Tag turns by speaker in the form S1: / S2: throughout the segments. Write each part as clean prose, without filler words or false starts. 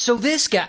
S1: So this guy...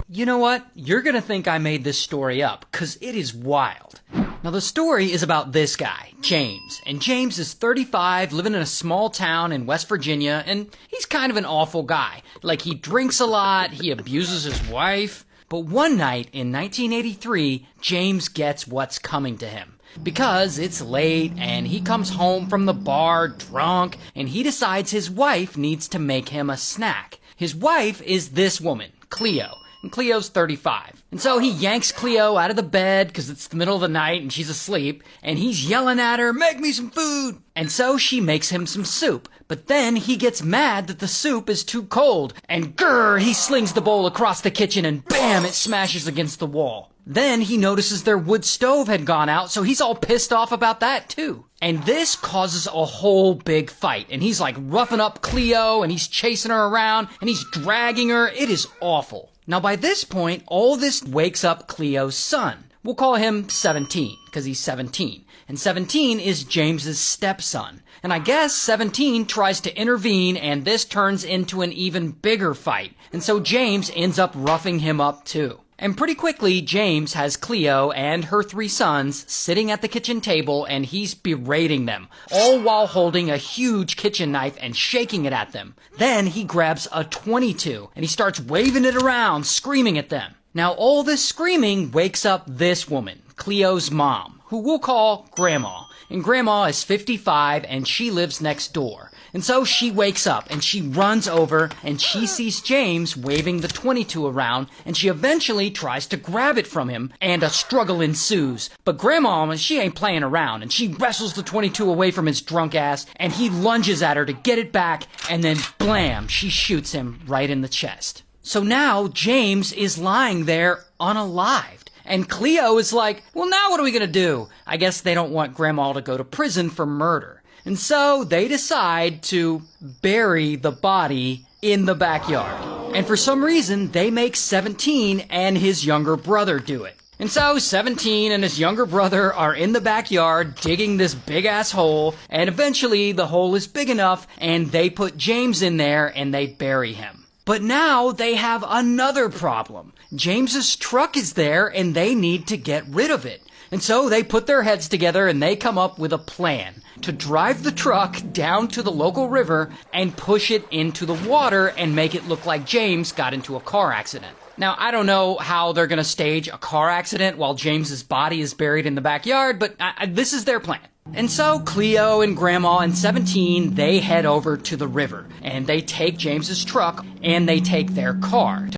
S1: You know what? You're gonna think I made this story up, 'cause it is wild. Now the story is about this guy, James. And James is 35, living in a small town in West Virginia, and he's kind of an awful guy. Like, he drinks a lot, he abuses his wife. But one night in 1983, James gets what's coming to him. Because it's late, and he comes home from the bar drunk, and he decides his wife needs to make him a snack. His wife is this woman, Cleo. And Cleo's 35. And so he yanks Cleo out of the bed because it's the middle of the night and she's asleep, and he's yelling at her, "Make me some food!" And so she makes him some soup. But then he gets mad that the soup is too cold, and grrr, he slings the bowl across the kitchen and bam, it smashes against the wall. Then he notices their wood stove had gone out, so he's all pissed off about that too. And this causes a whole big fight, and he's like roughing up Cleo, and he's chasing her around, and he's dragging her. It is awful. Now by this point, all this wakes up Cleo's son. We'll call him 17, because he's 17. And 17 is James's stepson. And I guess 17 tries to intervene, and this turns into an even bigger fight. And so James ends up roughing him up too. And pretty quickly, James has Cleo and her 3 sons sitting at the kitchen table, and he's berating them, all while holding a huge kitchen knife and shaking it at them. Then he grabs a .22, and he starts waving it around, screaming at them. Now, all this screaming wakes up this woman, Cleo's mom, who we'll call Grandma. And Grandma is 55, and she lives next door. And so she wakes up, and she runs over, and she sees James waving the .22 around, and she eventually tries to grab it from him, and a struggle ensues. But Grandma, she ain't playing around, and she wrestles the .22 away from his drunk ass, and he lunges at her to get it back, and then blam, she shoots him right in the chest. So now James is lying there unalived. And Cleo is like, well, now what are we gonna do? I guess they don't want Grandma to go to prison for murder. And so they decide to bury the body in the backyard. And for some reason, they make 17 and his younger brother do it. And so 17 and his younger brother are in the backyard digging this big ass hole, and eventually the hole is big enough and they put James in there and they bury him. But now they have another problem. James's truck is there and they need to get rid of it. And so they put their heads together and they come up with a plan to drive the truck down to the local river and push it into the water and make it look like James got into a car accident. Now, I don't know how they're going to stage a car accident while James's body is buried in the backyard, but this is their plan. And so Cleo and Grandma and 17, they head over to the river, and they take James's truck and they take their car.